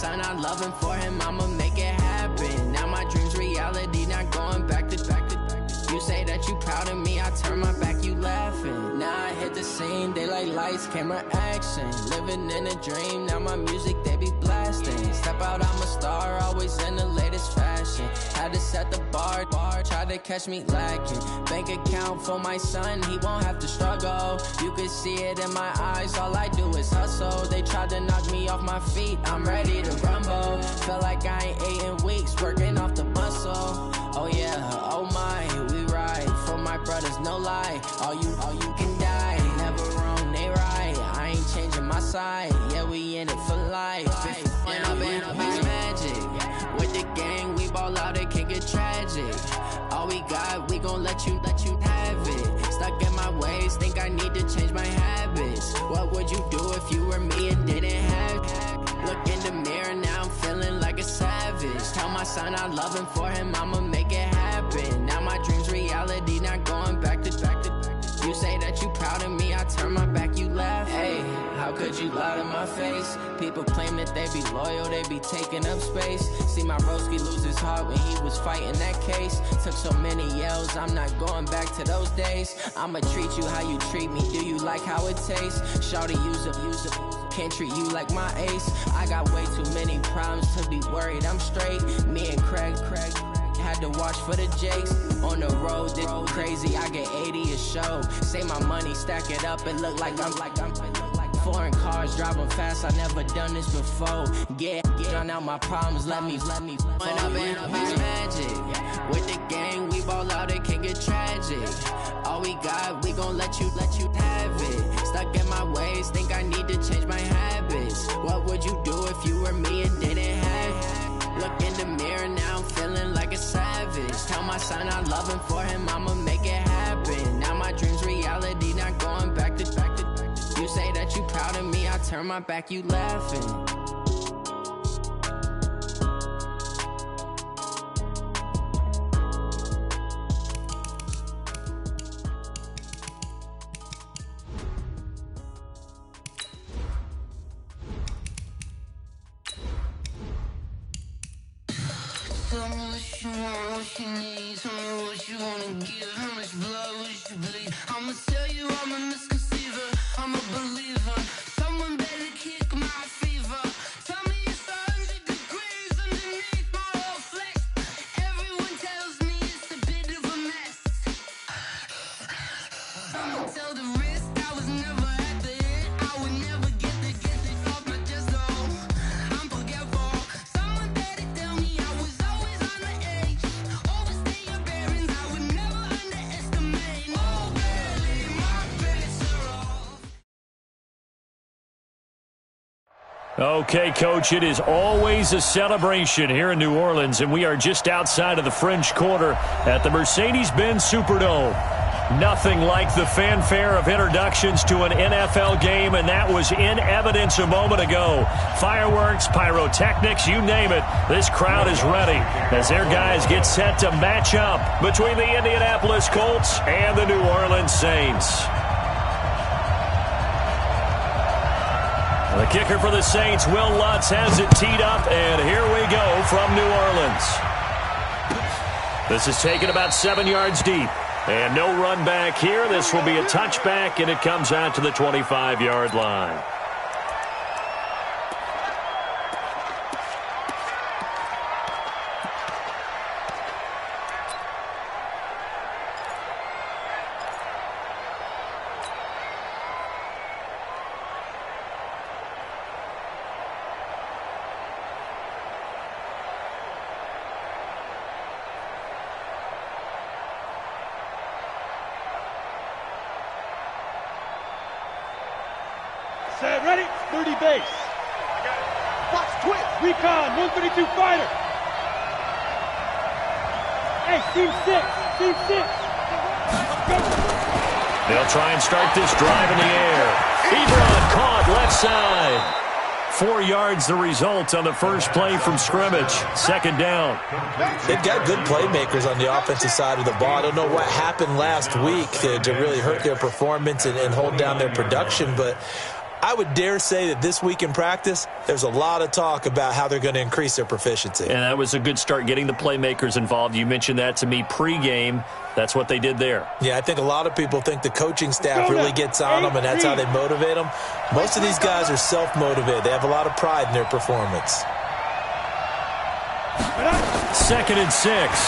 son, I love him. For him, I'ma make it happen. Now my dream's reality, not going back to. You say that you proud of me, I turn my back, you laughing. Now I hit the scene, they like lights, camera, action. Living in a dream, now my music, they be blasting. Step out, I'm a star, always in the latest fashion. Had to set the bar, try to catch me lacking. Bank account for my son, he won't have to struggle. You can see it in my eyes, all I do is hustle. They tried to knock me off my feet, I'm ready to rumble. Feel like I ain't ate in weeks, working off the muscle. Oh yeah, oh my, we ride for my brothers, no lie. All you can die, never wrong, they right. I ain't changing my side, yeah, we in it for life. When I've been magic, with the gang, we ball out, it can get tragic. All we got, we gon' let you have it. Stuck in my ways, think I need to change my habits. What would you do if you were me and didn't have it? Look in the mirror, now I'm feeling like a savage. Tell my son I love him, for him, I'ma make it happen. Now my dream's reality, not going back to. You say that you proud of me, I turn my back, you laugh. Hey, how could you lie to my face? People claim that they be loyal, they be taking up space. See my broski lose his heart when he was fighting that case. Took so many yells, I'm not going back to those days. I'ma treat you how you treat me, do you like how it tastes? Shawty, use up, can't treat you like my ace. I got way too many problems to be worried, I'm straight. Me and Craig had to watch for the Jakes. On the road, this crazy, I get 80 a show. Say my money, stack it up, it look like I'm foreign cars, driving fast, I never done this before. Get on out my problems, let me. When I've been magic, with the gang, we ball out, it can get tragic. All we got, we gon' let you have it. Stuck in my ways, think I need to change my habits. What would you do if you were me and didn't have it? Look in the mirror, now I'm feeling like a savage. Tell my son I love him, for him, I'ma make it happen. Now my dream's reality, not going back to. You say that you proud of me, I turn my back, you laughing. Tell me what you want, what you need. Tell me what you wanna give. How much blood would you bleed? I'ma tell you I'm a misconceiver. I'm a believer. Someone better kick my fever. Tell me it's 100 degrees underneath my whole flesh. Everyone tells me it's a bit of a mess. I'ma tell the risk I was never at the end. I would never get this off my chest though. I'm forgetful. Someone better tell me I was always on the edge. Overstay your bearings, I would never underestimate. Oh, barely, my bets are off. Okay, Coach, it is always a celebration here in New Orleans, and we are just outside of the French Quarter at the Mercedes-Benz Superdome. Nothing like the fanfare of introductions to an NFL game, and that was in evidence a moment ago. Fireworks, pyrotechnics, you name it. This crowd is ready as their guys get set to match up between the Indianapolis Colts and the New Orleans Saints. The kicker for the Saints, Will Lutz, has it teed up, and here we go from New Orleans. This is taken about 7 yards deep. And no run back here. This will be a touchback, and it comes out to the 25-yard line. Set, ready? 30 base. Box twist. Recon, 132 fighter. Hey, team 6. Team 6. They'll try and start this drive in the air. Ebron caught left side. 4 yards the result on the first play from scrimmage. Second down. They've got good playmakers on the offensive side of the ball. I don't know what happened last week to really hurt their performance and hold down their production, but I would dare say that this week in practice, there's a lot of talk about how they're going to increase their proficiency. And that was a good start, getting the playmakers involved. You mentioned that to me pregame. That's what they did there. Yeah, I think a lot of people think the coaching staff really gets on them, and that's how they motivate them. Most of these guys are self-motivated. They have a lot of pride in their performance. 2nd and 6.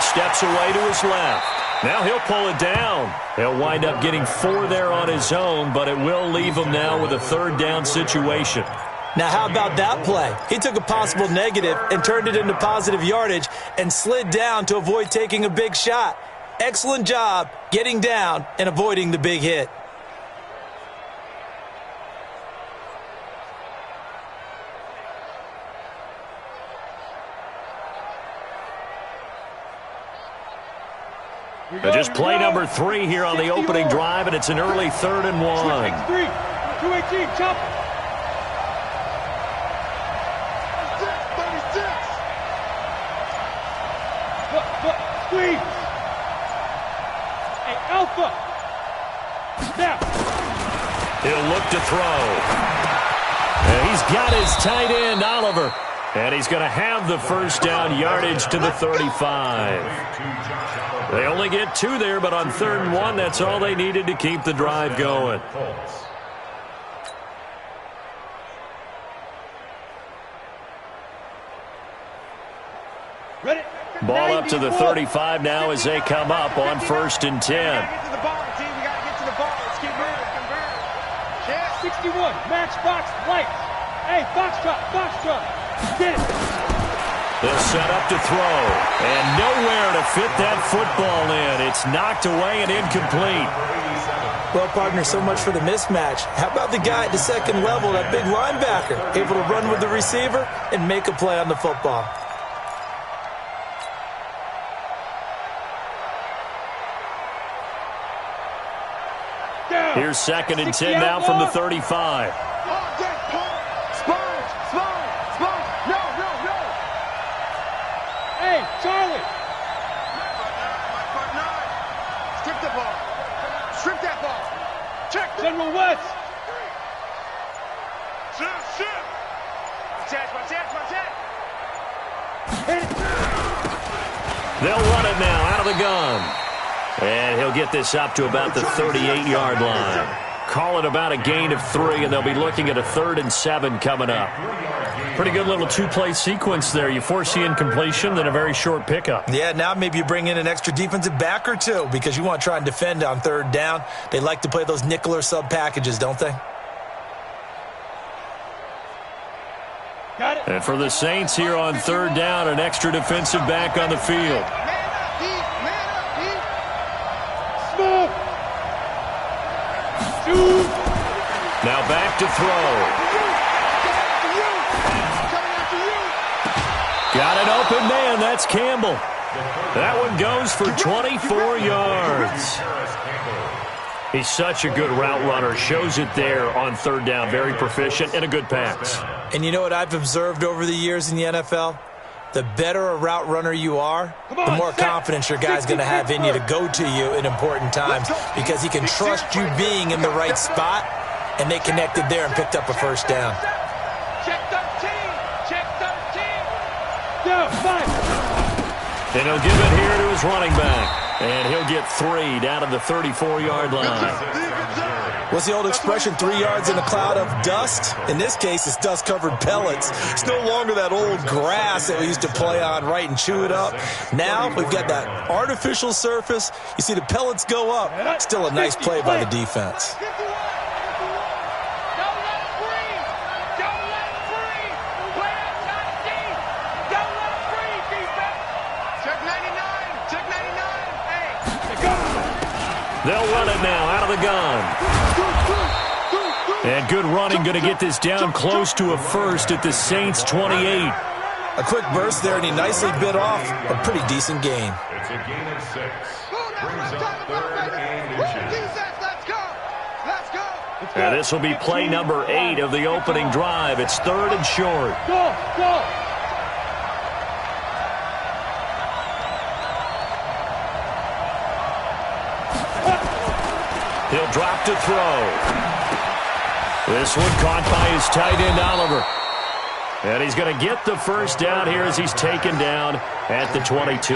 Steps away to his left. Now he'll pull it down. He'll wind up getting 4 there on his own, but it will leave him now with a 3rd down situation. Now, how about that play? He took a possible negative and turned it into positive yardage and slid down to avoid taking a big shot. Excellent job getting down and avoiding the big hit. Just play number 3 here on the opening drive, and it's an early 3rd and 1. 218, chop. 36. Look, squeeze. Hey, Alpha. Now. He'll look to throw. And he's got his tight end, Oliver. And he's going to have the 1st down, yardage to the 35. They only get 2 there, but on 3rd and 1, that's all they needed to keep the drive going. Ball up to the 35 now as they come up on 1st and 10. We got to get to the ball, team. We got to get to the ball. Let's keep moving. 61, matchbox, lights. Hey, Foxtrot. Get it. They'll set up to throw, and nowhere to fit that football in. It's knocked away and incomplete. Well, partner, so much for the mismatch. How about the guy at the 2nd level, that big linebacker, able to run with the receiver and make a play on the football? Here's 2nd and 10 now from the 35. Hey, Charlie. Strip the ball. Strip that ball. Check. General West. Shit. They'll run it now out of the gun. And he'll get this up to about the 38-yard line. Call it about a gain of 3, and they'll be looking at a 3rd and 7 coming up. Pretty good little 2-play sequence there. You force the incompletion, then a very short pickup. Yeah, now maybe you bring in an extra defensive back or 2 because you want to try and defend on 3rd down. They like to play those nickel or sub packages, don't they? Got it. And for the Saints here on 3rd down, an extra defensive back on the field. Smoke. Shoot. Now back to throw. Got an open man. That's Campbell. That one goes for 24 yards. He's such a good route runner. Shows it there on 3rd down. Very proficient and a good pass. And you know what I've observed over the years in the NFL? The better a route runner you are, the more confidence your guy's going to have in you to go to you in important times because he can trust you being in the right spot, and they connected there and picked up a 1st down. Check 13. Down, 5. And he'll give it here to his running back. And he'll get 3 down to the 34-yard line. What's the old expression, 3 yards in a cloud of dust? In this case, it's dust-covered pellets. It's no longer that old grass that we used to play on, right, and chew it up. Now we've got that artificial surface. You see the pellets go up. Still a nice play by the defense. They'll run it now out of the gun. And good running, going to get this down close to a 1st at the Saints' 28. A quick burst there, and he nicely bit off a pretty decent gain. It's a gain of 6. Brings up 3rd and inches. Let's go. And this will be play number 8 of the opening drive. It's 3rd and short. Go. He'll drop to throw. This one caught by his tight end, Oliver. And he's going to get the first down here as he's taken down at the 22.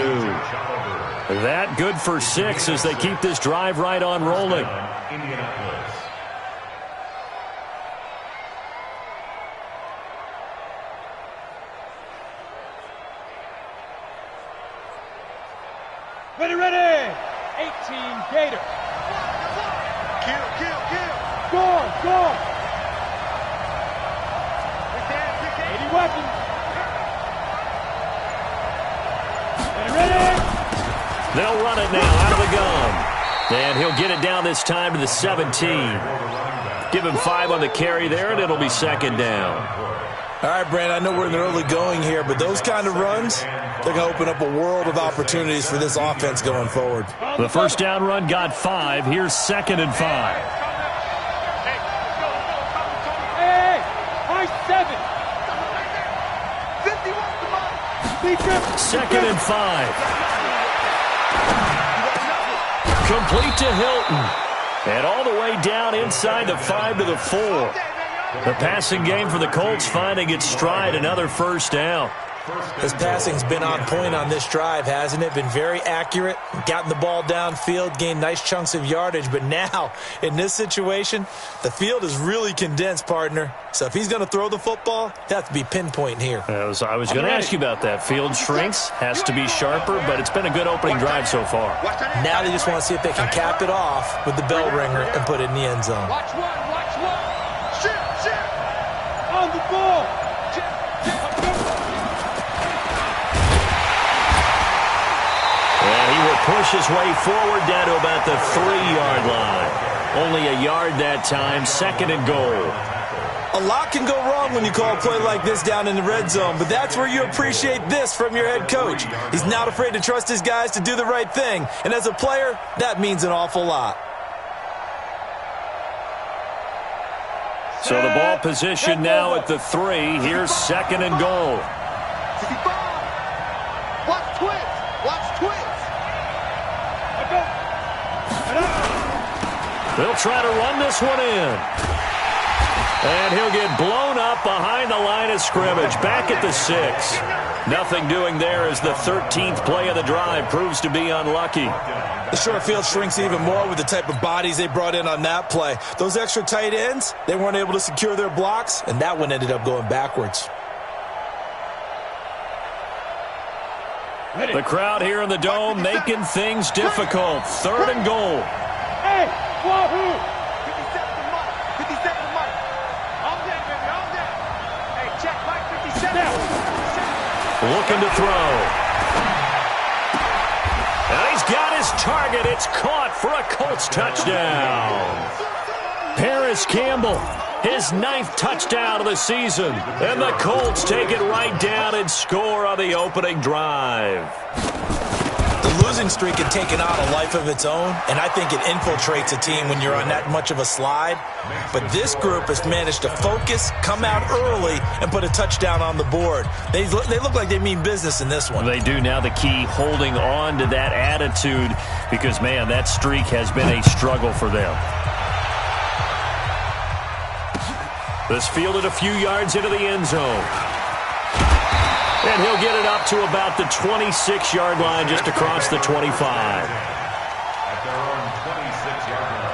That good for 6 as they keep this drive right on rolling. Ready. 18 Gator. Kill. Score. 80 weapons. Ready. They'll run it now out of the gun. And he'll get it down this time to the 17. Give him 5 on the carry there, and it'll be second down. All right, Brandon, I know we're in the early going here, but those kind of runs, they're going to open up a world of opportunities for this offense going forward. The first down run got 5. Here's 2nd and 5. Hey, high 7. 2nd and 5. Complete to Hilton. And all the way down inside the 5 to the 4. The passing game for the Colts finding its stride, another first down. His passing's been on point on this drive, hasn't it? Been very accurate, gotten the ball downfield, gained nice chunks of yardage. But now, in this situation, the field is really condensed, partner. So if he's going to throw the football, it has to be pinpoint here. I was going to ask you about that. Field shrinks, has to be sharper, but it's been a good opening drive so far. Now they just want to see if they can cap it off with the bell ringer and put it in the end zone. Watch one. Shit. On the ball. And he will push his way forward down to about the 3-yard line. Only a yard that time, 2nd and goal. A lot can go wrong when you call a play like this down in the red zone, but that's where you appreciate this from your head coach. He's not afraid to trust his guys to do the right thing, and as a player, that means an awful lot. So the ball position now at the 3. Here's 2nd and goal. Watch twins. They'll try to run this one in. And he'll get blown up behind the line of scrimmage. Back at the 6. Nothing doing there as the 13th play of the drive proves to be unlucky. The short field shrinks even more with the type of bodies they brought in on that play. Those extra tight ends, they weren't able to secure their blocks, and that one ended up going backwards. The crowd here in the Dome making things difficult. 3rd and goal. Hey, wahoo! 57 to Mike. All day, baby, all day. Hey, check Mike, 57. Looking to throw. And he's got his target. It's caught for a Colts touchdown. Paris Campbell, his 9th touchdown of the season. And the Colts take it right down and score on the opening drive. The losing streak had taken on a life of its own, and I think it infiltrates a team when you're on that much of a slide. But this group has managed to focus, come out early, and put a touchdown on the board. They look like they mean business in this one. They do. Now the key, holding on to that attitude, because, man, that streak has been a struggle for them. This fielded a few yards into the end zone. And he'll get it up to about the 26-yard line, just across the 25. At their own 26-yard line.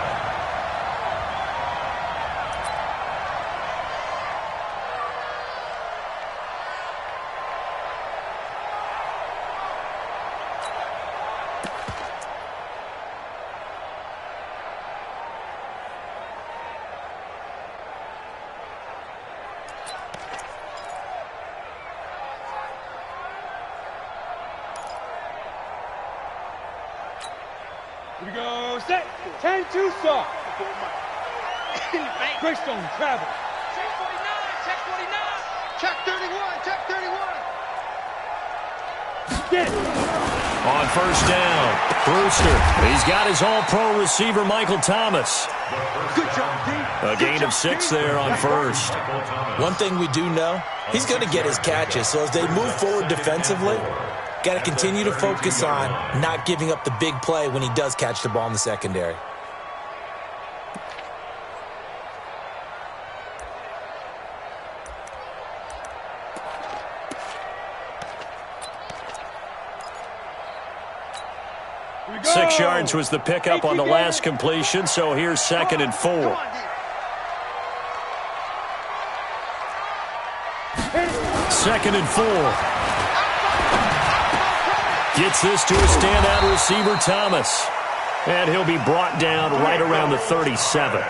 Here we go, set. 10-2 soft. Greystone travel. Check 49. Check 31. Get it. On first down, Brewster. He's got his all-pro receiver, Michael Thomas. Good job, D. A gain of 6 there on first. One thing we do know, he's going to get his catches. So as they move forward defensively, got to continue to focus on not giving up the big play when he does catch the ball in the secondary. 6 yards was the pickup on the last completion, so here's 2nd and 4. Second and 4. Gets this to a standout receiver, Thomas. And he'll be brought down right around the 37.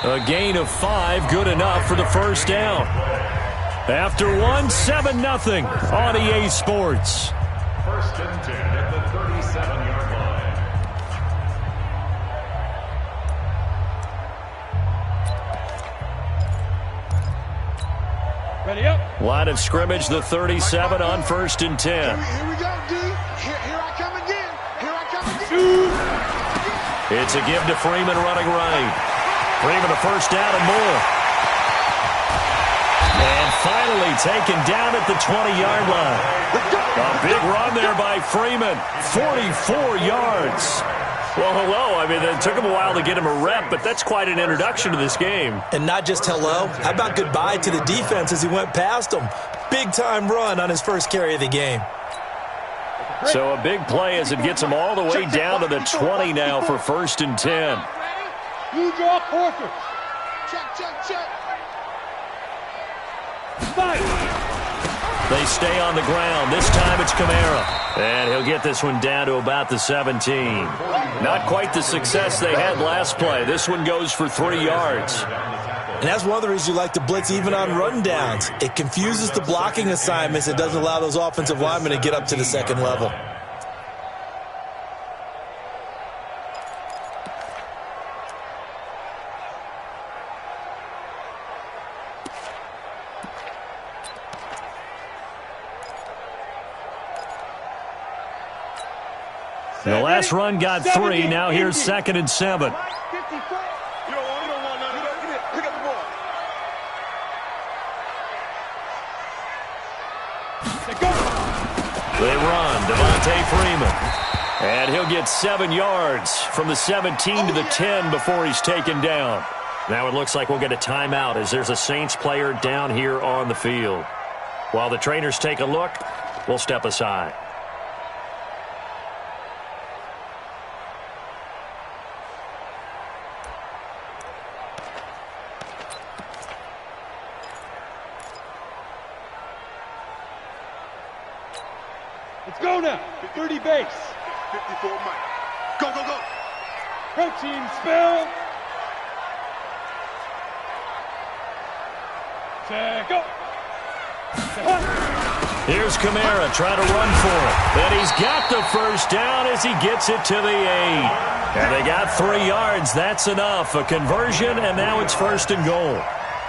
A gain of 5, good enough for the first down. After 1, 7-0 on EA Sports. First and 10 at the 37-yard line. Ready up. Line of scrimmage, the 37 on 1st and 10. Here we go, D. Here I come again. Here I come again. It's a give to Freeman running right. Freeman a first down and more. And finally taken down at the 20-yard line. A big run there by Freeman. 44 yards. Well, hello. I mean, it took him a while to get him a rep, but that's quite an introduction to this game. And not just hello. How about goodbye to the defense as he went past them? Big-time run on his first carry of the game. So a big play as it gets him all the way down to the 20 now for 1st and 10. You draw quarters. Check. They stay on the ground. This time it's Kamara. And he'll get this one down to about the 17. Not quite the success they had last play. This one goes for 3 yards. And that's one of the reasons you like to blitz even on rundowns. It confuses the blocking assignments. It doesn't allow those offensive linemen to get up to the second level. The last run got 3. Now here's 2nd and 7. They run. Devontae Freeman. And he'll get 7 yards from the 17 to the 10 before he's taken down. Now it looks like we'll get a timeout as there's a Saints player down here on the field. While the trainers take a look, we'll step aside. Let's go now. 30 base. 54 Mike. Go. Protein spill. Check up. Here's Kamara trying to run for it. And he's got the first down as he gets it to the 8. And they got 3 yards. That's enough. A conversion, and now it's 1st and goal.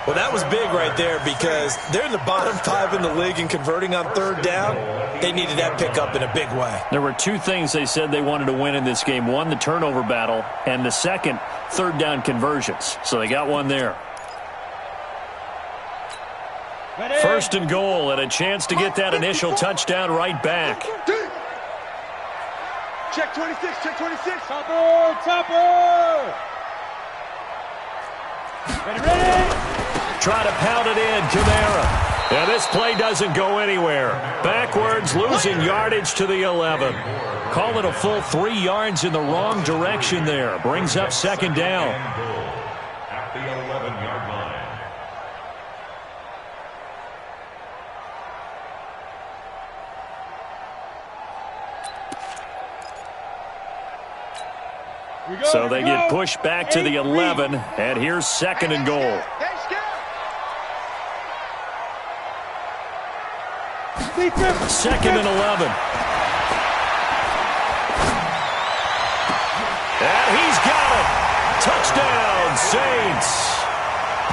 Well, that was big right there because they're in the bottom 5 in the league and converting on 3rd down. They needed that pickup in a big way. There were 2 things they said they wanted to win in this game. One, the turnover battle, and the second, 3rd down conversions. So they got one there. Ready? 1st and goal, and a chance to get that initial touchdown right back. Check 26. Topper. Ready. Try to pound it in, Kamara. And this play doesn't go anywhere. Backwards, losing yardage to the 11. Call it a full 3 yards in the wrong direction there. Brings up 2nd down. At the 11-yard line. So they get pushed back to the 11, and here's 2nd and goal. Second and 11. And he's got it. Touchdown, Saints.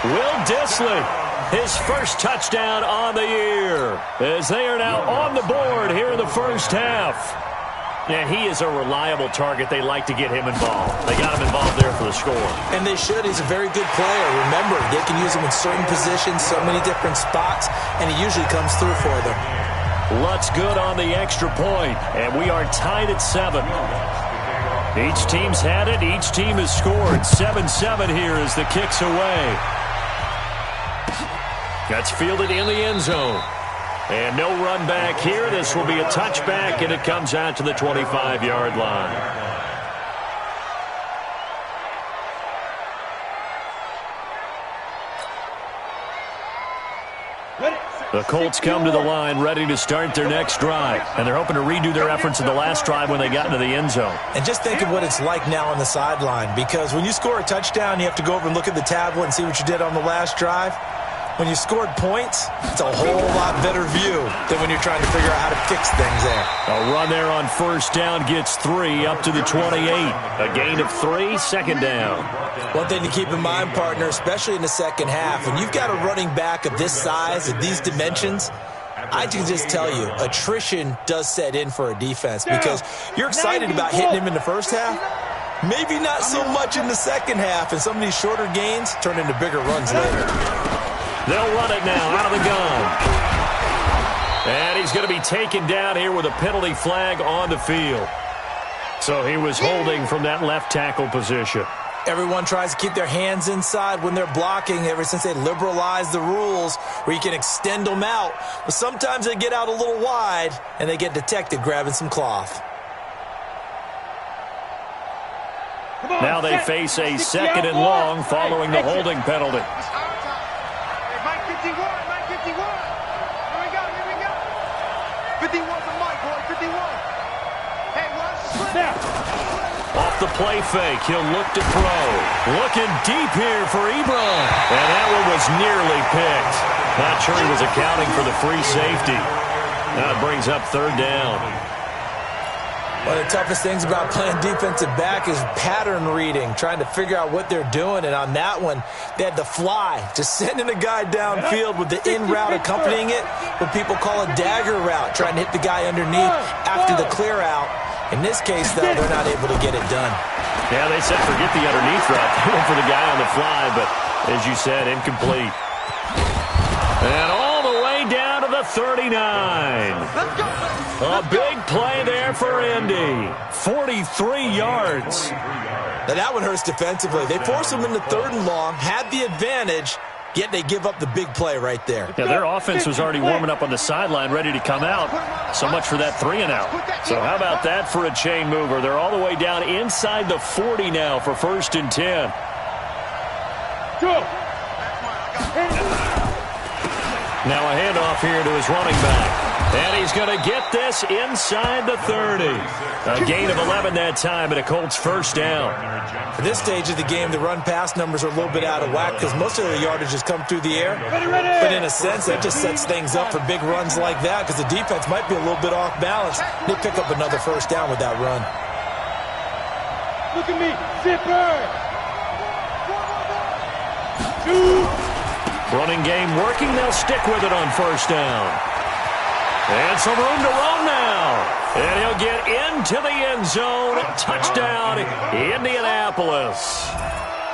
Will Dissly, his first touchdown on the year, as they are now on the board here in the first half. Yeah, he is a reliable target. They like to get him involved. They got him involved there for the score. And they should. He's a very good player. Remember, they can use him in certain positions, so many different spots, and he usually comes through for them. Lutz good on the extra point, and we are tied at 7. Each team's had it. Each team has scored. 7-7 here as the kick's away. That's fielded in the end zone. And no run back here. This will be a touchback, and it comes out to the 25-yard line. The Colts come to the line ready to start their next drive, and they're hoping to redo their efforts in the last drive when they got into the end zone. And just think of what it's like now on the sideline, because when you score a touchdown, you have to go over and look at the tablet and see what you did on the last drive. When you scored points, it's a whole lot better view than when you're trying to figure out how to fix things there. A run there on first down gets 3 up to the 28. A gain of 3, second down. One thing to keep in mind, partner, especially in the second half, when you've got a running back of this size, of these dimensions, I can just tell you, attrition does set in for a defense because you're excited about hitting him in the first half. Maybe not so much in the second half, and some of these shorter gains turn into bigger runs later. They'll run it now out of the gun. And he's going to be taken down here with a penalty flag on the field. So he was holding from that left tackle position. Everyone tries to keep their hands inside when they're blocking ever since they liberalized the rules where you can extend them out. But sometimes they get out a little wide and they get detected grabbing some cloth. Now they face a second and long following the holding penalty. Mike 51, Mike 51. Here we go, here we go. 51's a Mike, boy, 51. Hey, watch the slip. Off the play fake, he'll look to throw. Looking deep here for Ebron. And that one was nearly picked. Not sure he was accounting for the free safety. That brings up third down. One of the toughest things about playing defensive back is pattern reading, trying to figure out what they're doing. And on that one, they had the fly, just sending a guy downfield with the in route accompanying it, what people call a dagger route, trying to hit the guy underneath after the clear out. In this case, though, they're not able to get it done. Yeah, they said forget the underneath route. They went for the guy on the fly, but as you said, incomplete. And all the way down to the 39. A big play there for Indy. 43 yards. Now that one hurts defensively. They forced them into third and long, had the advantage, yet they give up the big play right there. Yeah, their offense was already warming up on the sideline, ready to come out. So much for that 3-and-out. So how about that for a chain mover? They're all the way down inside the 40 now for 1st and 10. Go. Now a handoff here to his running back. And he's going to get this inside the 30. A gain of 11 that time, and a Colts first down. At this stage of the game, the run-pass numbers are a little bit out of whack because most of the yardage has come through the air. But in a sense, that just sets things up for big runs like that because the defense might be a little bit off balance. They pick up another first down with that run. Look at me. Zipper. 2. Running game working. They'll stick with it on first down. And some room to run now. And he'll get into the end zone. Touchdown, Indianapolis.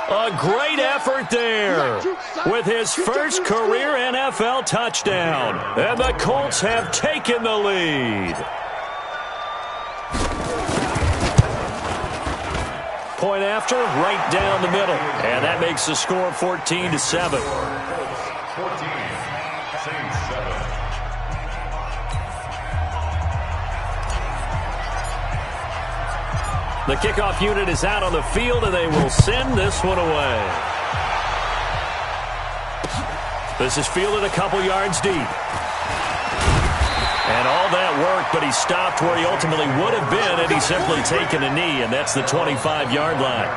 A great effort there with his first career NFL touchdown. And the Colts have taken the lead. Point after, right down the middle. And that makes the score 14-7. 14, Saints 7. The kickoff unit is out on the field, and they will send this one away. This is fielded a couple yards deep. And all that work, but he stopped where he ultimately would have been had he simply taken a knee, and that's the 25-yard line.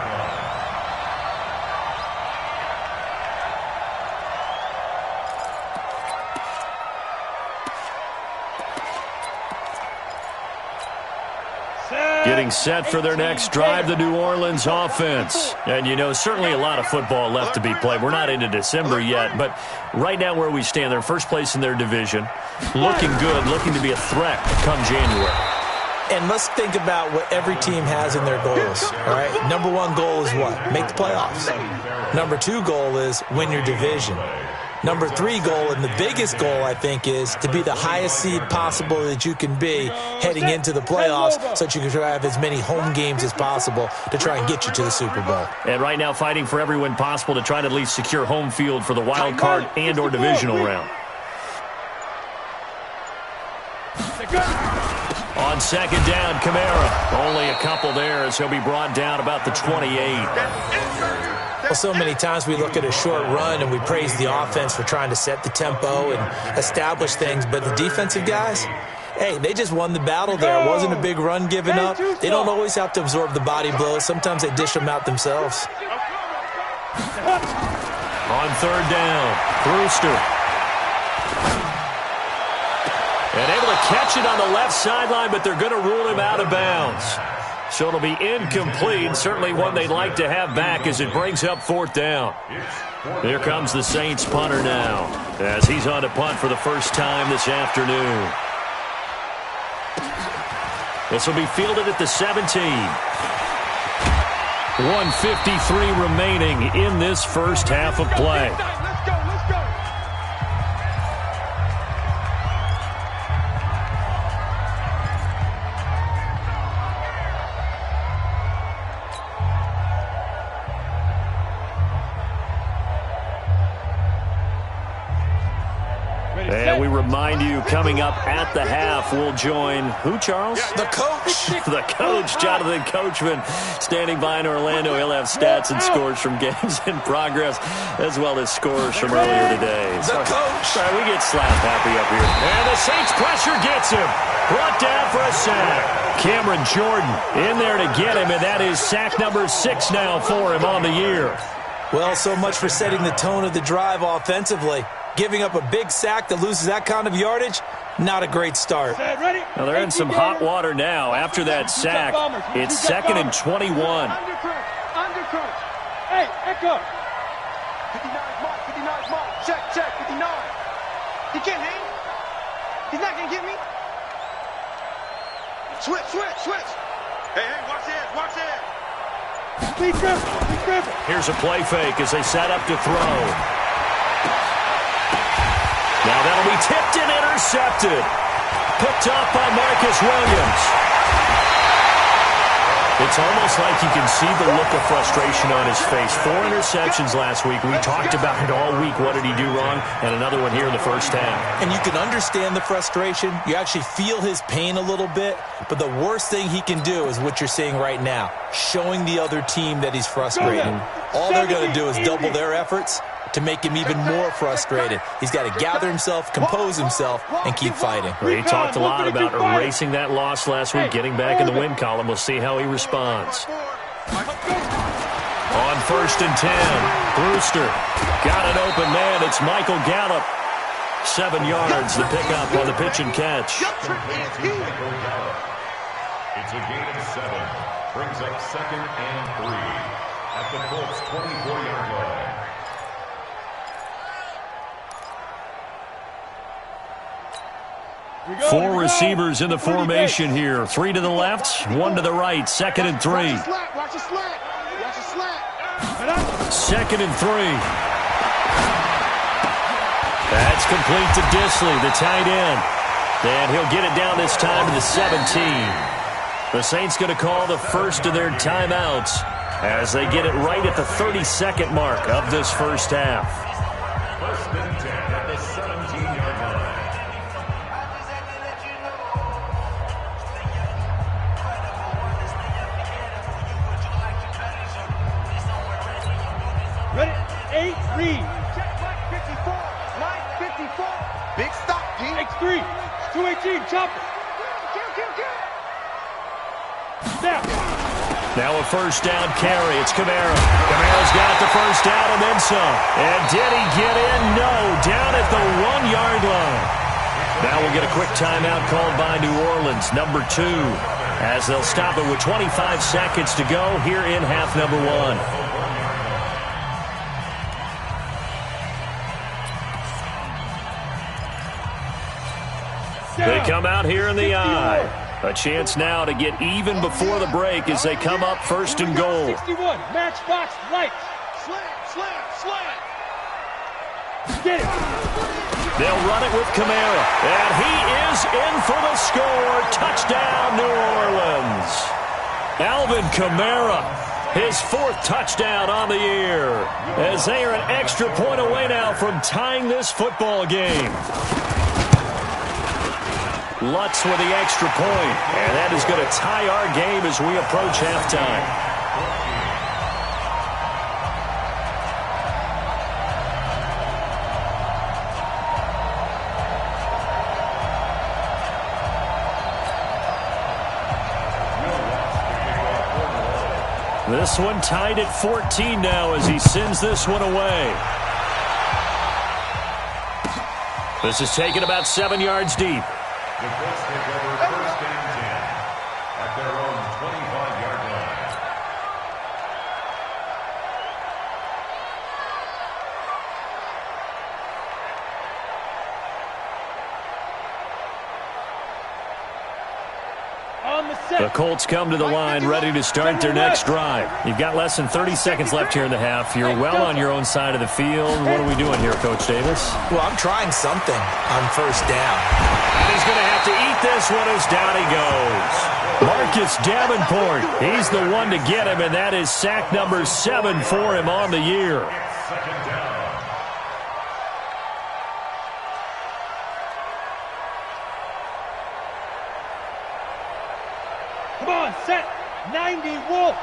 Getting set for their next drive, the New Orleans offense. And, you know, certainly a lot of football left to be played. We're not into December yet, but right now where we stand, they're first place in their division. Looking good, looking to be a threat come January. And let's think about what every team has in their goals, all right? Number one goal is what? Make the playoffs. Number two goal is win your division. Number three goal, and the biggest goal, I think, is to be the highest seed possible that you can be heading into the playoffs so that you can try to have as many home games as possible to try and get you to the Super Bowl. And right now fighting for every win possible to try to at least secure home field for the wild card and or divisional round. On second down, Kamara. Only a couple there as he'll be brought down about the 28. Well, so many times we look at a short run and we praise the offense for trying to set the tempo and establish things, but the defensive guys, hey, they just won the battle there. It wasn't a big run given up. They don't always have to absorb the body blows. Sometimes they dish them out themselves. On third down, Brewster. And able to catch it on the left sideline, but they're going to rule him out of bounds. So it'll be incomplete. Certainly one they'd like to have back as it brings up fourth down. Here comes the Saints punter now as he's on to punt for the first time this afternoon. This will be fielded at the 17. 1:53 remaining in this first half of play. And we remind you, coming up at the half, we'll join who, Charles? The coach. The coach, Jonathan Coachman, standing by in Orlando. He'll have stats and scores from games in progress, as well as scores from earlier today. The coach. All right, we get slap happy up here. And the Saints pressure gets him. Brought down for a sack. Cameron Jordan in there to get him, and that is sack number 6 now for him on the year. Well, so much for setting the tone of the drive offensively. Giving up a big sack that loses that kind of yardage, not a great start. Now they're in some hot water now after that sack. It's 2nd and 21. Undercrunch. Hey, Echo. 59's mark, 59's mark. Check, 59. He can't hang. He's not going to get me. Switch. Hey, watch this. Be careful. Here's a play fake as they set up to throw. Now that'll be tipped and intercepted. Picked up by Marcus Williams. It's almost like you can see the look of frustration on his face. 4 interceptions last week. We talked about it all week. What did he do wrong? And another one here in the first half. And you can understand the frustration. You actually feel his pain a little bit. But the worst thing he can do is what you're seeing right now, showing the other team that he's frustrated. All they're going to do is double their efforts to make him even more frustrated. He's got to gather himself, compose himself, and keep fighting. He talked a lot about erasing that loss last week, getting back in the win column. We'll see how he responds. On 1st and 10, Brewster got an open man. It's Michael Gallup. 7 yards, the pickup on the pitch and catch. It's a gain of 7. Brings up 2nd and 3 at the Colts 24-yard line. Four receivers in the formation here. 3 to the left, 1 to the right. 2nd and 3. Watch the slant. 2nd and 3. That's complete to Disley, the tight end. And he'll get it down this time to the 17. The Saints going to call the first of their timeouts as they get it right at the 32nd mark of this first half. 1st and 10 at the 17-yard line. Ready? 8, read. Check, Mike 54. Mike 54. Big stop, G. X3. 218, chopper. Kill. Snap. Now a first down carry. It's Kamara. Kamara's got the first down and then some. And did he get in? No. Down at the 1-yard line. Now we'll get a quick timeout called by New Orleans, number 2, as they'll stop it with 25 seconds to go here in half number 1. They come out here in the eye. A chance now to get even before the break as they come up 1st and goal. 61, matchbox, lights. Slam. Get it. They'll run it with Kamara. And he is in for the score. Touchdown, New Orleans. Alvin Kamara, his 4th touchdown on the year, as they are an extra point away now from tying this football game. Lutz with the extra point, and that is going to tie our game as we approach halftime. This one tied at 14 now as he sends this one away. This is taken about 7 yards deep. The Colts take over first and 10 at their own 25-yard line. The Colts come to the line ready to start their next drive. You've got less than 30 seconds left here in the half. You're well on your own side of the field. What are we doing here, Coach Davis? Well, I'm trying something on first down. And he's going to have to eat this one as down he goes. Marcus Davenport, he's the one to get him, and that is sack number 7 for him on the year. Second down. Come on, set. 90, Wolf.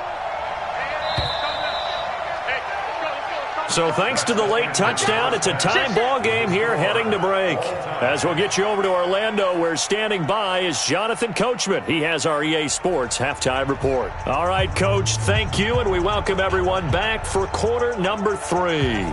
So thanks to the late touchdown, it's a time ball game here heading to break. As we'll get you over to Orlando, where standing by is Jonathan Coachman. He has our EA Sports halftime report. All right, Coach, thank you, and we welcome everyone back for quarter number 3.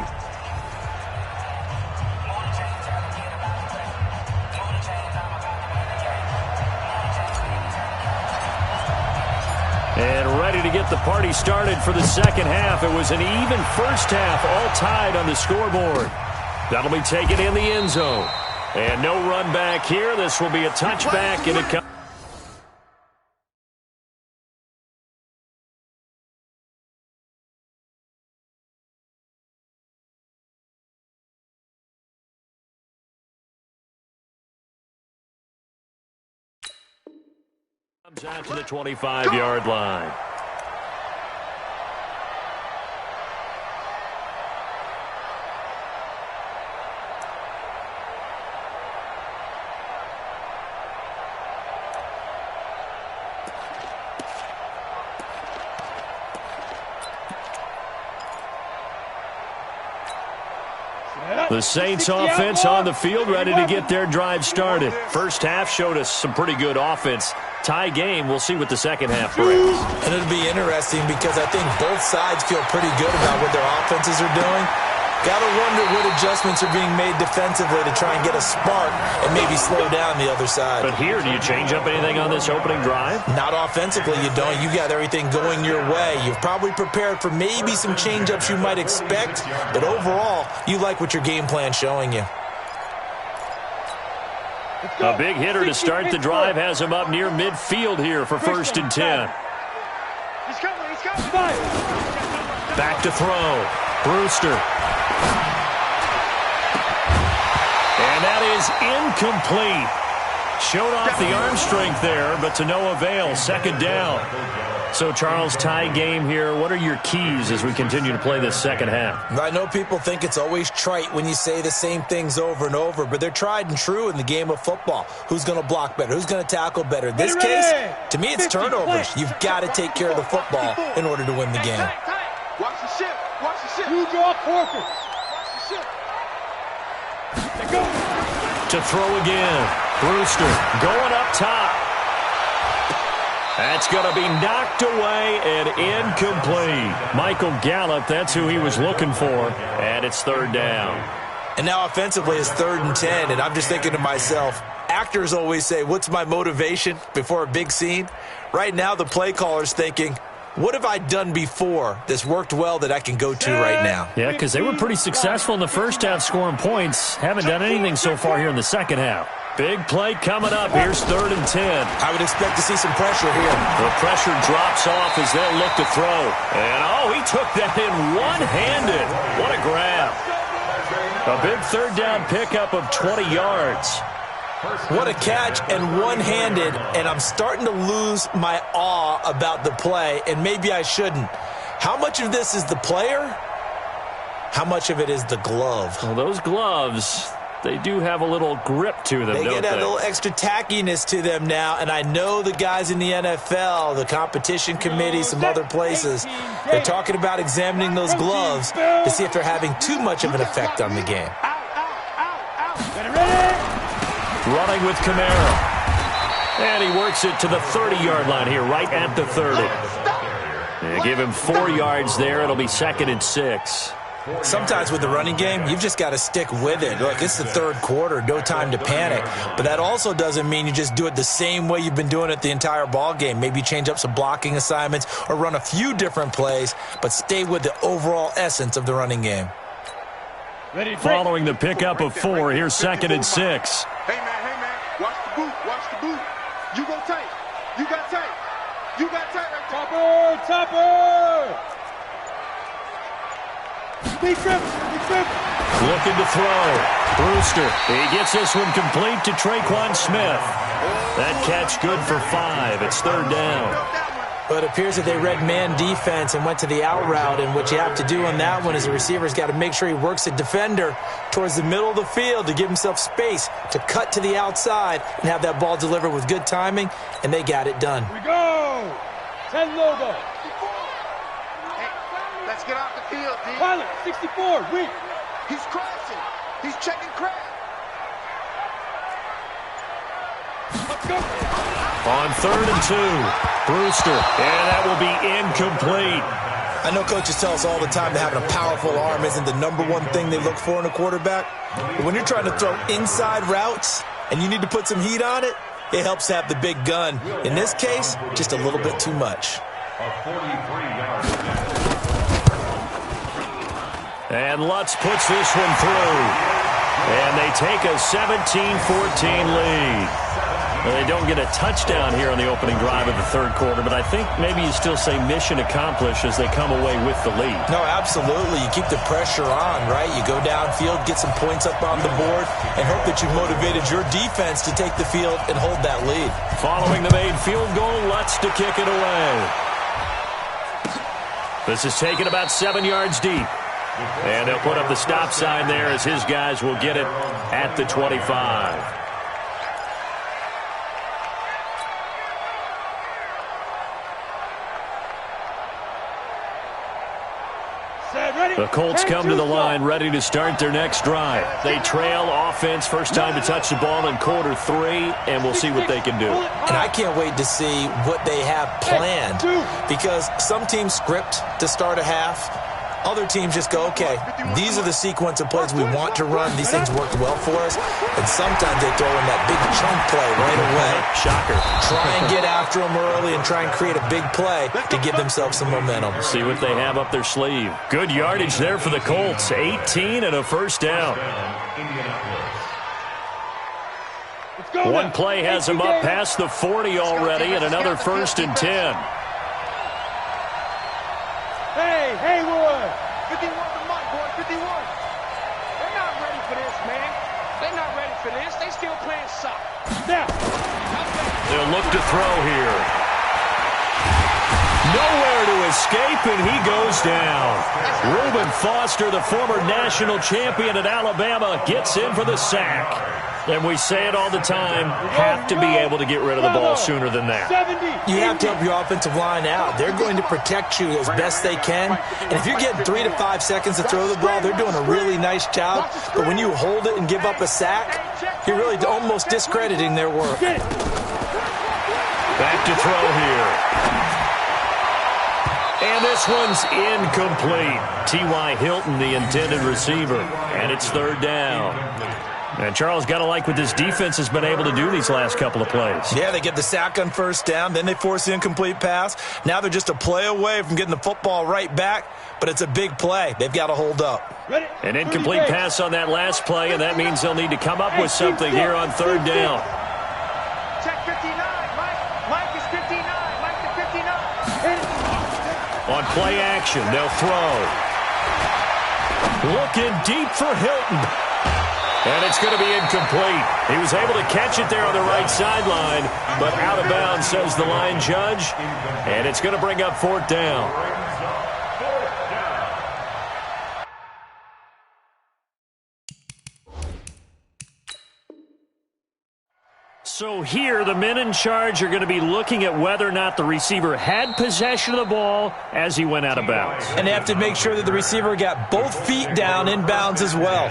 And ready to get the party started for the second half. It was an even first half, all tied on the scoreboard. That'll be taken in the end zone. And no run back here. This will be a touchback, and it comes. Comes out to the 25-yard line. The Saints offense on the field, ready to get their drive started. First half showed us some pretty good offense. Tie game, we'll see what the second half brings. And it'll be interesting because I think both sides feel pretty good about what their offenses are doing. Got to wonder what adjustments are being made defensively to try and get a spark and maybe slow down the other side. But here, do you change up anything on this opening drive? Not offensively, you don't. You got everything going your way. You've probably prepared for maybe some change-ups you might expect, but overall, you like what your game plan's showing you. A big hitter to start the drive has him up near midfield here for first and 10. He's coming, he's coming. Back to throw. Brewster. And that is incomplete. Showed off the arm strength there, but to no avail. Second down. So, Charles, tie game here. What are your keys as we continue to play this second half? I know people think it's always trite when you say the same things over and over, but they're tried and true in the game of football. Who's going to block better? Who's going to tackle better? In this case, to me, it's turnovers. You've got to take care of the football in order to win the game. Watch the ship. Watch the ship. You draw quarters. Watch the ship. Let go. To throw again. Brewster going up top. That's going to be knocked away and incomplete. Michael Gallup, that's who he was looking for, and it's third down. And now offensively it's 3rd and 10, and I'm just thinking to myself, actors always say, what's my motivation before a big scene? Right now the play caller's thinking, what have I done before that's worked well that I can go to right now? Yeah, because they were pretty successful in the first half scoring points. Haven't done anything so far here in the second half. Big play coming up. Here's 3rd and 10. I would expect to see some pressure here. The pressure drops off as they'll look to throw. And, oh, he took that in one-handed. What a grab. A big third down pickup of 20 yards. What a catch and one-handed, and I'm starting to lose my awe about the play, and maybe I shouldn't. How much of this is the player? How much of it is the glove? Well, those gloves, they do have a little grip to them, They don't get they? a little extra tackiness to them now, and I know the guys in the NFL, the competition committee, some other places, they're talking about examining those gloves to see if they're having too much of an effect on the game. Running with Kamara. And he works it to the 30-yard line here, right at the 30. They give him 4 yards there. It'll be 2nd and 6. Sometimes with the running game, you've just got to stick with it. Look, it's the third quarter, no time to panic. But that also doesn't mean you just do it the same way you've been doing it the entire ball game. Maybe change up some blocking assignments or run a few different plays, but stay with the overall essence of the running game. Following the pickup of 4, here's 2nd and 6. Hey, man, watch the boot, watch the boot. You go tight, you got tight, you got tight right there. Topper! Deep grip. Looking to throw. Brewster. He gets this one complete to Traquan Smith. That catch good for 5. It's 3rd down. But it appears that they read man defense and went to the out route, and what you have to do on that one is the receiver's got to make sure he works the defender towards the middle of the field to give himself space to cut to the outside and have that ball delivered with good timing, and they got it done. Here we go. 10 logo. Let's get off the field, D. Pilot, 64, weak. He's crashing. He's checking crash. Let's go. On 3rd and 2, Brewster. And that will be incomplete. I know coaches tell us all the time that having a powerful arm isn't the number one thing they look for in a quarterback. But when you're trying to throw inside routes and you need to put some heat on it, it helps to have the big gun. In this case, just a little bit too much. A 43-yard And Lutz puts this one through. And they take a 17-14 lead. Well, they don't get a touchdown here on the opening drive of the third quarter, but I think maybe you still say mission accomplished as they come away with the lead. No, absolutely. You keep the pressure on, right? You go downfield, get some points up on the board, and hope that you motivated your defense to take the field and hold that lead. Following the made field goal, Lutz to kick it away. This is taken about 7 yards deep. And they'll put up the stop sign there as his guys will get it at the 25. The Colts come to the line ready to start their next drive. They trail offense first time to touch the ball in quarter 3, and we'll see what they can do. And I can't wait to see what they have planned, because some teams script to start a half. Other teams just go, okay, these are the sequence of plays we want to run. These things worked well for us. And sometimes they throw in that big chunk play right away. Shocker. Try and get after them early and try and create a big play to give themselves some momentum. See what they have up their sleeve. Good yardage there for the Colts. 18 and a first down. One play has them up past the 40 already, and another 1st and 10. Hey, Haywood! 51 the mic, boy, 51. They're not ready for this, man. They're not ready for this. They still playing soccer. Now. They'll look to throw here. Nowhere to escape, and he goes down. Reuben Foster, the former national champion at Alabama, gets in for the sack. And we say it all the time, have to be able to get rid of the ball sooner than that. You have to help your offensive line out. They're going to protect you as best they can. And if you're getting 3 to 5 seconds to throw the ball, they're doing a really nice job. But when you hold it and give up a sack, you're really almost discrediting their work. Back to throw here. And this one's incomplete. T.Y. Hilton, the intended receiver. And it's 3rd down. And Charles, got to like what this defense has been able to do these last couple of plays. Yeah, they get the sack on 1st down, then they force the incomplete pass. Now they're just a play away from getting the football right back, but it's a big play. They've got to hold up. An incomplete pass on that last play, and that means they'll need to come up with something here on 3rd down. Check 59, Mike. Mike is 59. Mike to 59. On play action, they'll throw. Looking deep for Hilton. And it's going to be incomplete. He was able to catch it there on the right sideline, but out of bounds, says the line judge. And it's going to bring up 4th down. So here, the men in charge are going to be looking at whether or not the receiver had possession of the ball as he went out of bounds. And they have to make sure that the receiver got both feet down in bounds as well.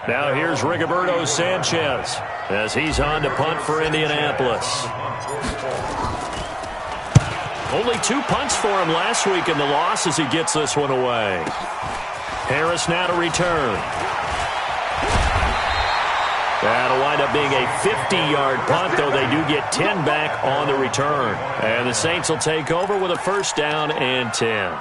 Now here's Rigoberto Sanchez as he's on to punt for Indianapolis. Only 2 punts for him last week in the loss as he gets this one away. Harris now to return. That'll wind up being a 50-yard punt, though they do get 10 back on the return. And the Saints will take over with a first down and 10.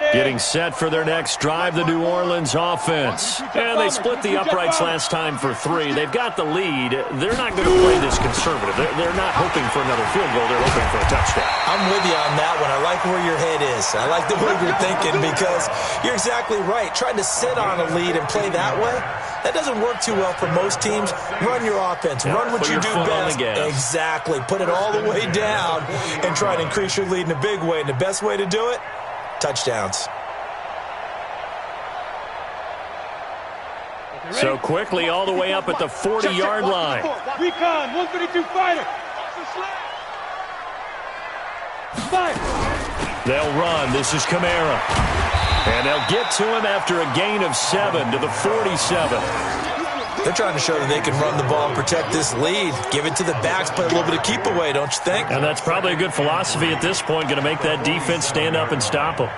Getting set for their next drive, the New Orleans offense. And they split the uprights last time for 3. They've got the lead. They're not going to play this conservative. They're not hoping for another field goal. They're hoping for a touchdown. I'm with you on that one. I like where your head is. I like the way you're thinking because you're exactly right. Trying to sit on a lead and play that way, that doesn't work too well for most teams. Run your offense. Run what you do best. Exactly. Put it all the way down and try to increase your lead in a big way. And the best way to do it, touchdowns. So quickly all the way up at the 40-yard line. Recon, 152 fighter. Fire. They'll run. This is Kamara. And they'll get to him after a gain of 7 to the 47. They're trying to show that they can run the ball and protect this lead. Give it to the backs, play a little bit of keep away, don't you think? And that's probably a good philosophy at this point, going to make that defense stand up and stop them.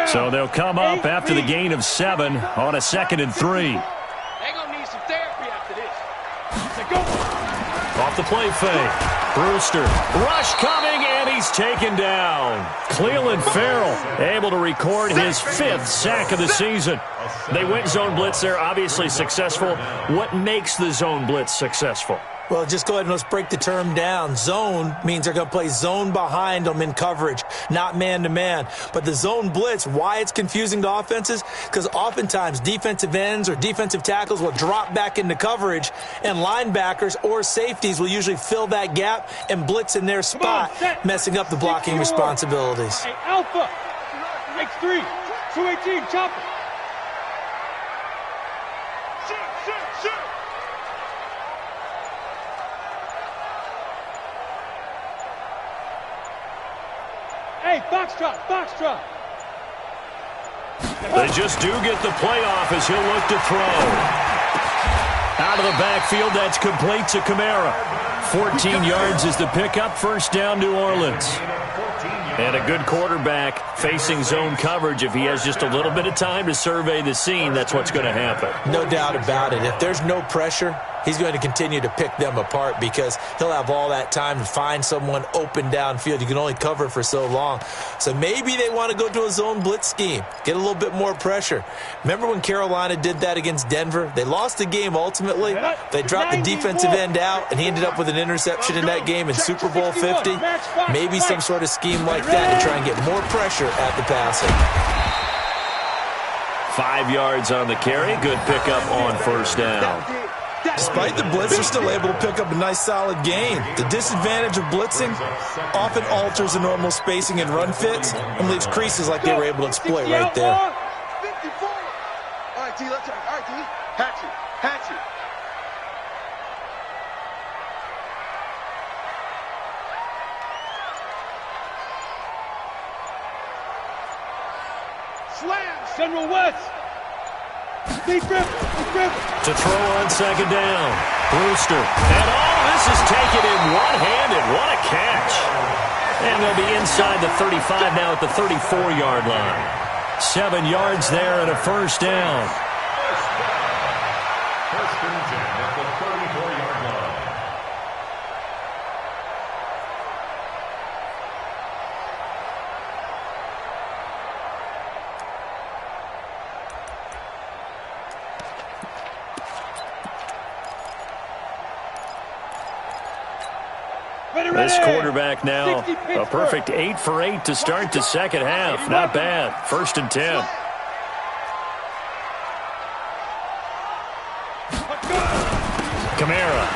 So they'll come up after the gain of 7 on a 2nd and 3. They're going to need some therapy after this. Off the play fake. Brewster. Rush coming, and he's taken down. Cleveland Farrell able to record his 5th sack of the season. They went zone blitz there, obviously successful. What makes the zone blitz successful? Well, just go ahead and let's break the term down. Zone means they're going to play zone behind them in coverage, not man-to-man. But the zone blitz, why it's confusing to offenses? Because oftentimes defensive ends or defensive tackles will drop back into coverage, and linebackers or safeties will usually fill that gap and blitz in their spot, messing up the blocking responsibilities. Hey, Alpha, X3, 218, chopper. Shoot. Hey, Foxtrot. They just do get the playoff as he'll look to throw. Out of the backfield, that's complete to Kamara. 14 yards is the pickup, first down New Orleans. And a good quarterback facing zone coverage. If he has just a little bit of time to survey the scene, that's what's going to happen. No doubt about it. If there's no pressure, he's going to continue to pick them apart because he'll have all that time to find someone open downfield. You can only cover for so long. So maybe they want to go to a zone blitz scheme, get a little bit more pressure. Remember when Carolina did that against Denver? They lost the game ultimately. They dropped the defensive end out, and he ended up with an interception in that game in Super Bowl 50. Maybe some sort of scheme like that to try and get more pressure at the passer. 5 yards on the carry. Good pickup on first down. Despite the blitz, they're still able to pick up a nice solid gain. The disadvantage of blitzing often alters the normal spacing and run fits and leaves creases like they were able to exploit right there. 54. All right, T, let's try. All right, T. Hatchet. Slam, General West. Deep grip. To throw on second down. Brewster. And this is taken in one-handed. What a catch. And they'll be inside the 35 now at the 34-yard line. 7 yards there and a first down. First and 10 at the 34-yard line. This quarterback now, a perfect 8 for 8 to start the second half. Not bad. First and 10. Kamara.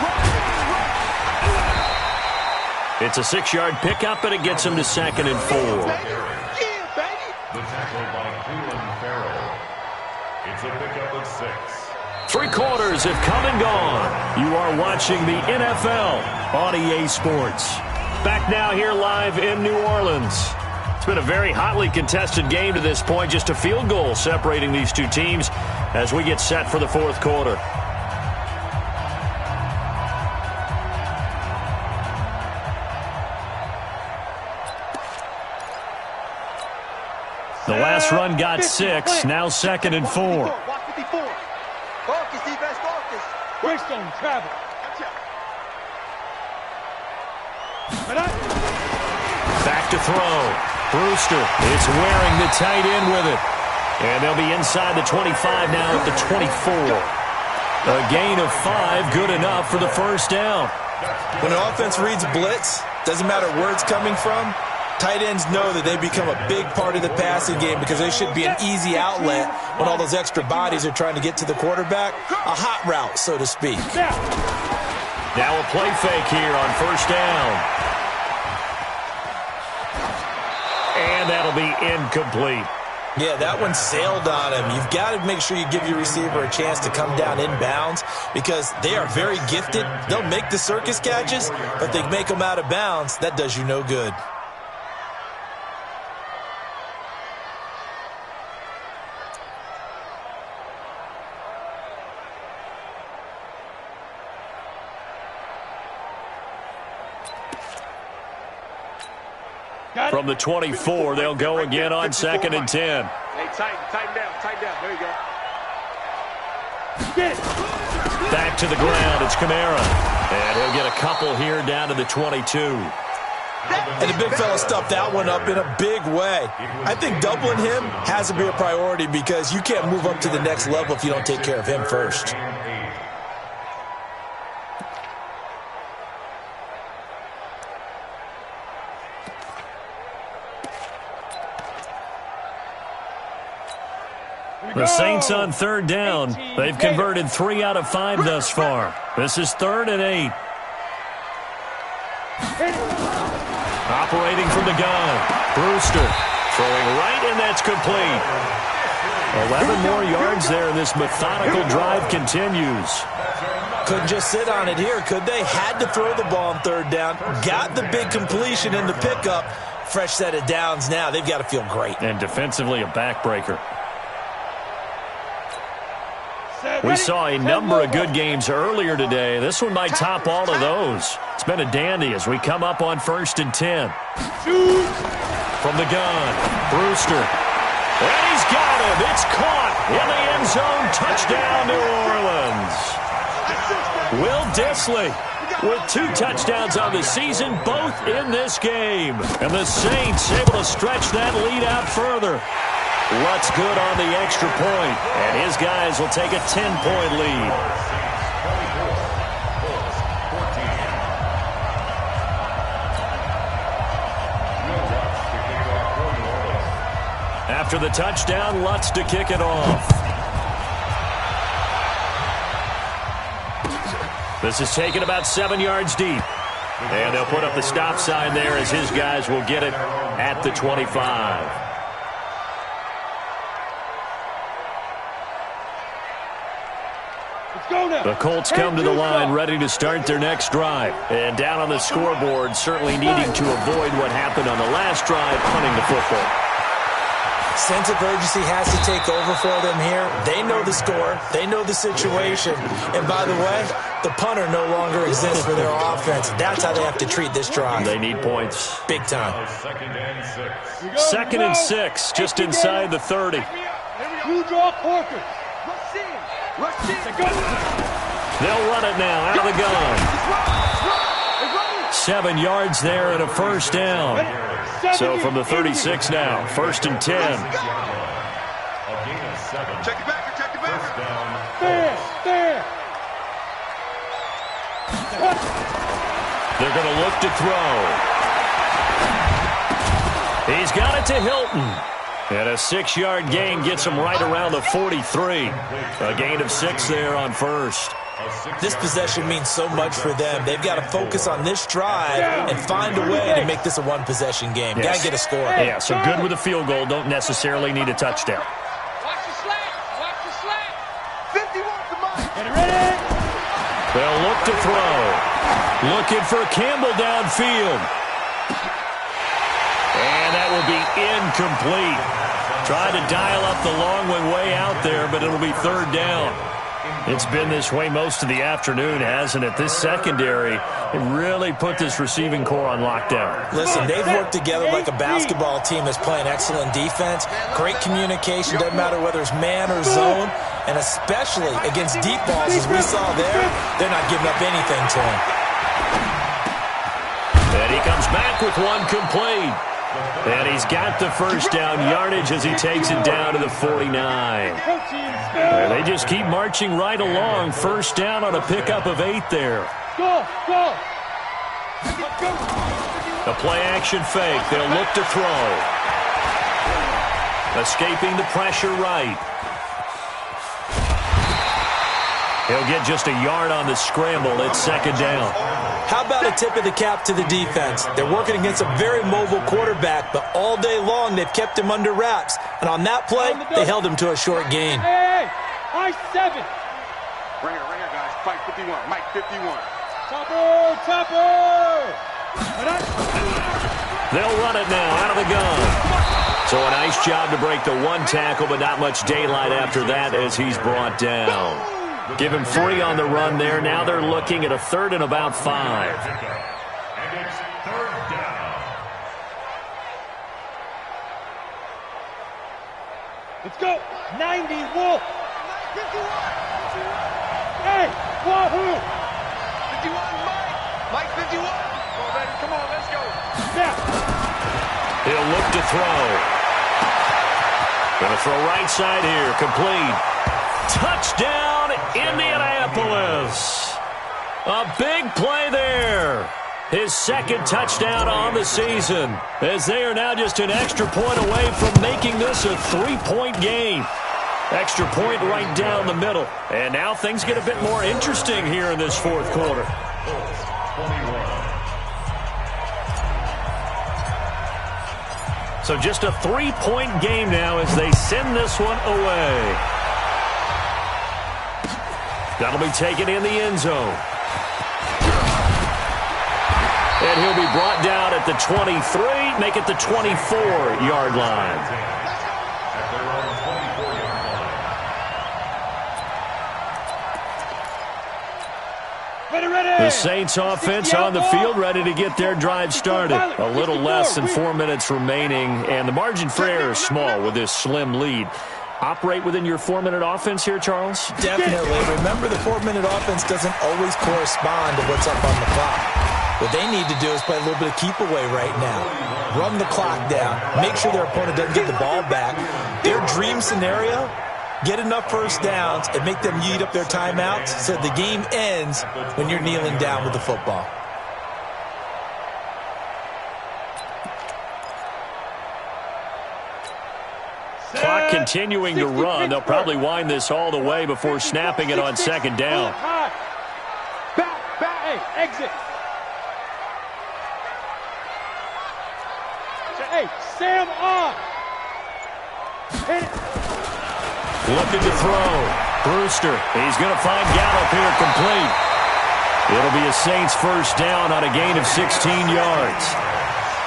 It's a 6-yard pickup, and it gets him to 2nd and 4. The tackle by Cleveland Farrell. It's a pickup of 6. 3 quarters have come and gone. You are watching the NFL on EA Sports. Back now here live in New Orleans. been a very hotly contested game to this point. Just a field goal separating these two teams as we get set for the fourth quarter. The last run got 6. Now 2nd and 4. Watch 54. Focus, defense, focus. Greystone, travel. Back to throw. Brewster is wearing the tight end with it. And they'll be inside the 25 now at the 24. A gain of 5, good enough for the first down. When an offense reads blitz, doesn't matter where it's coming from, tight ends know that they become a big part of the passing game because they should be an easy outlet when all those extra bodies are trying to get to the quarterback. A hot route, so to speak. Now a play fake here on first down. And that'll be incomplete. Yeah, that one sailed on him. You've got to make sure you give your receiver a chance to come down inbounds because they are very gifted. They'll make the circus catches, but they make them out of bounds. That does you no good. From the 24, they'll go again on 2nd and 10. Hey, tighten down. There you go. Back to the ground. It's Kamara. And he'll get a couple here down to the 22. And the big fella stuffed that one up in a big way. I think doubling him has to be a priority because you can't move up to the next level if you don't take care of him first. The Saints on 3rd down. They've converted 3 out of 5 thus far. This is 3rd and 8. Operating from the gun. Brewster throwing right, and that's complete. 11 more yards there, and this methodical drive continues. Couldn't just sit on it here, could they? Had to throw the ball on 3rd down. Got the big completion in the pickup. Fresh set of downs now. They've got to feel great. And defensively, a backbreaker. We saw a number of good games earlier today. This one might top all of those. It's been a dandy as we come up on 1st and 10. From the gun, Brewster. And he's got him. It's caught in the end zone. Touchdown, New Orleans. Will Dissly with 2 touchdowns on the season, both in this game. And the Saints able to stretch that lead out further. Lutz good on the extra point, and his guys will take a 10-point lead. After the touchdown, Lutz to kick it off. This is taken about 7 yards deep. And they'll put up the stop sign there as his guys will get it at the 25. The Colts come to the line ready to start their next drive. And down on the scoreboard, certainly needing to avoid what happened on the last drive, punting the football. Sense of urgency has to take over for them here. They know the score. They know the situation. And by the way, the punter no longer exists for their offense. That's how they have to treat this drive. They need points. Big time. 2nd and 6, just inside the 30. You draw Corker. They'll run it now out of the gun. 7 yards there and a first down. So from the 36 now, 1st and 10. Check it back. There. They're going to look to throw. He's got it to Hilton. And a 6-yard gain gets him right around the 43. A gain of 6 there on first. This possession means so much for them. They've got to focus on this drive and find a way to make this a one-possession game. Yes. Got to get a score. Yeah, so good with a field goal. Don't necessarily need a touchdown. Watch the slack. 51 to mine. Get it ready. They'll look to throw. Looking for Campbell downfield. And that will be incomplete. Tried to dial up the long one way out there, but it'll be third down. It's been this way most of the afternoon, hasn't it? This secondary, it really put this receiving core on lockdown. Listen, they've worked together like a basketball team that's playing excellent defense. Great communication, doesn't matter whether it's man or zone. And especially against deep balls, as we saw there, they're not giving up anything to him. And he comes back with one complete. And he's got the first down yardage as he takes it down to the 49. And they just keep marching right along. First down on a pickup of 8 there. Go! The play-action fake. They'll look to throw. Escaping the pressure right. He'll get just a yard on the scramble. It's second down. How about a tip of the cap to the defense? They're working against a very mobile quarterback, but all day long they've kept him under wraps. And on that play, they held him to a short gain. Hey, high 7. Right here, guys. Fight 51. Mike 51. Topper! They'll run it now out of the gun. So a nice job to break the one tackle, but not much daylight after that as he's brought down. Give him 3 on the run there. Now they're looking at a third and about 5. And it's third down. Let's go. 90, Wolf. Hey, wahoo. 51, Mike. Mike 51. Oh, baby, come on, let's go. Snap. He'll look to throw. Going to throw right side here. Complete. Touchdown, Indianapolis. A big play there. His second touchdown on the season, as they are now just an extra point away from making this a 3-point game. Extra point right down the middle. And now things get a bit more interesting here in this fourth quarter. So just a 3-point game now as they send this one away. That'll be taken in the end zone. And he'll be brought down at the 23, make it the 24-yard line. Ready. The Saints offense on the field, ready to get their drive started. A little less than 4 minutes remaining, and the margin for error is small with this slim lead. Operate within your 4-minute offense here, Charles? Definitely. Remember, the 4-minute offense doesn't always correspond to what's up on the clock. What they need to do is play a little bit of keep away right now. Run the clock down. Make sure their opponent doesn't get the ball back. Their dream scenario, get enough first downs and make them eat up their timeouts so the game ends when you're kneeling down with the football. Clock continuing to run. They'll probably wind this all the way before snapping it on second down. Back, hey, exit. Hey, Sam on. Looking to throw. Brewster, he's going to find Gallup here complete. It'll be a Saints first down on a gain of 16 yards.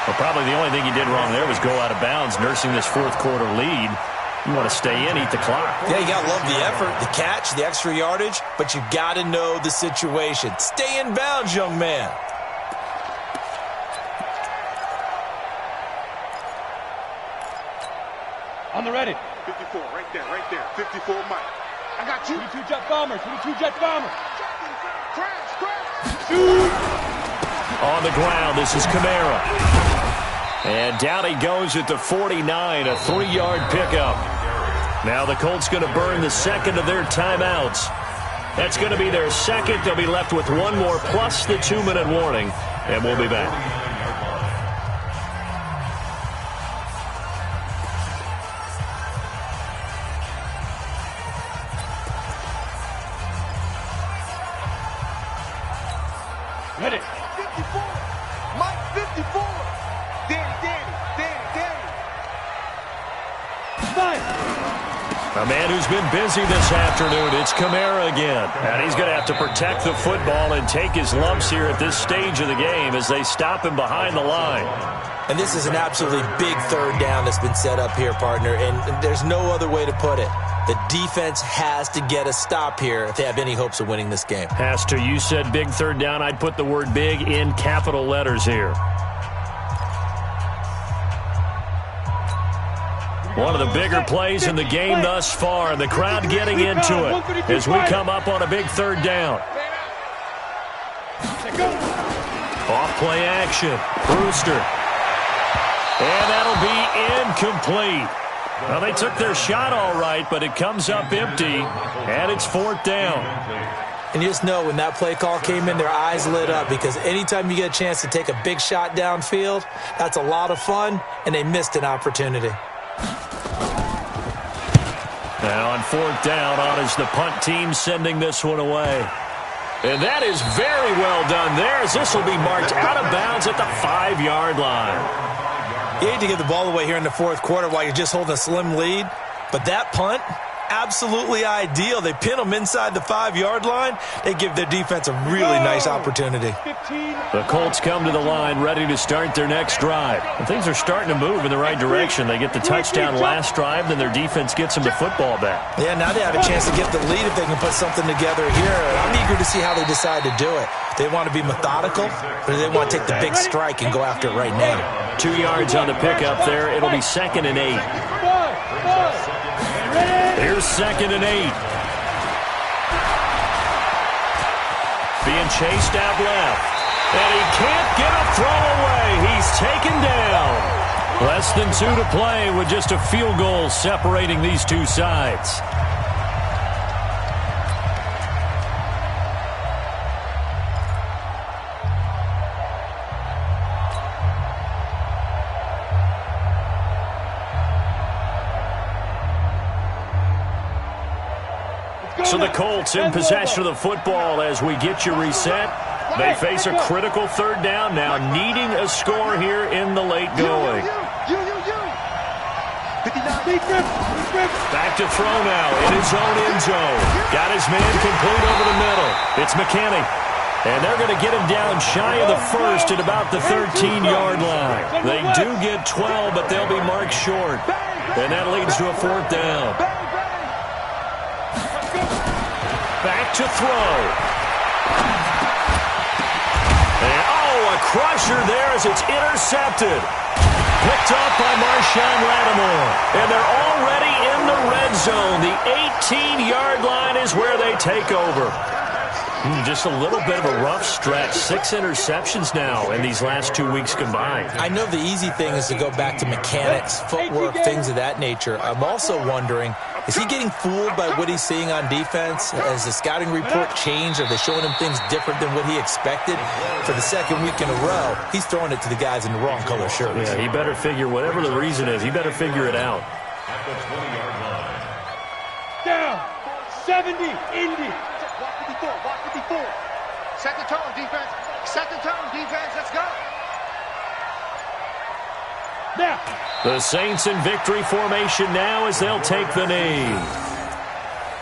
Well, probably the only thing he did wrong there was go out of bounds, nursing this fourth quarter lead. You want to stay in, eat the clock. Yeah, you got to love the effort, the catch, the extra yardage, but you got to know the situation. Stay in bounds, young man. On the ready. 54, right there. 54, Mike. I got you. 22 jet bombers. On the ground, this is Kamara. And down he goes at the 49, a 3-yard pickup. Now the Colts going to burn the second of their timeouts. That's going to be their second. They'll be left with one more plus the 2-minute warning, and we'll be back. Ready. 54. Mike 54. Danny. Five. A man who's been busy this afternoon, it's Kamara again. And he's going to have to protect the football and take his lumps here at this stage of the game as they stop him behind the line. And this is an absolutely big third down that's been set up here, partner, and there's no other way to put it. The defense has to get a stop here if they have any hopes of winning this game. Has to. You said big third down. I'd put the word big in capital letters here. One of the bigger plays in the game thus far. The crowd getting into it as we come up on a big third down. Off play action. Brewster. And that'll be incomplete. Well, they took their shot all right, but it comes up empty, and it's fourth down. And you just know when that play call came in, their eyes lit up because anytime you get a chance to take a big shot downfield, that's a lot of fun, and they missed an opportunity. Now on fourth down, on is the punt team sending this one away. And that is very well done there as this will be marked out of bounds at the 5-yard line. You hate to give the ball away here in the fourth quarter while you're just holding a slim lead, but that punt, absolutely ideal. They pin them inside the 5-yard line. They give their defense a really nice opportunity. The Colts come to the line ready to start their next drive. And things are starting to move in the right direction. They get the touchdown last drive, then their defense gets them the football back. Yeah, now they have a chance to get the lead if they can put something together here. I'm eager to see how they decide to do it. They want to be methodical, or do they want to take the big strike and go after it right now? 2 yards on the pickup there. It'll be 2nd and 8. Here's 2nd and 8. Being chased out left. And he can't get a throw away. He's taken down. Less than 2 to play with just a field goal separating these two sides. So the Colts in possession of the football as we get you reset. They face a critical third down now, needing a score here in the late going. Back to throw now in his own end zone. Got his man complete over the middle. It's McKinney. And they're going to get him down shy of the first at about the 13-yard line. They do get 12, but they'll be marked short. And that leads to a fourth down. Back to throw. And, a crusher there as it's intercepted. Picked up by Marshawn Lattimore. And they're already in the red zone. The 18-yard line is where they take over. Just a little bit of a rough stretch. 6 interceptions now in these last 2 weeks combined. I know the easy thing is to go back to mechanics, footwork, things of that nature. I'm also wondering, is he getting fooled by what he's seeing on defense? Has the scouting report changed? Are they showing him things different than what he expected? For the second week in a row, he's throwing it to the guys in the wrong color shirts. Yeah, he better figure, whatever the reason is, he better figure it out. At the 20-yard line. Down. 70. Indy. Block 54. Set the tone, defense. Set the tone, defense. Let's go. Now. The Saints in victory formation now as they'll take the knee.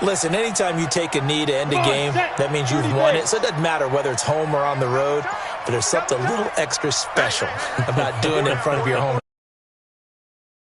Listen, anytime you take a knee to end a game, that means you've won it. So it doesn't matter whether it's home or on the road, but there's something a little extra special about doing it in front of your home.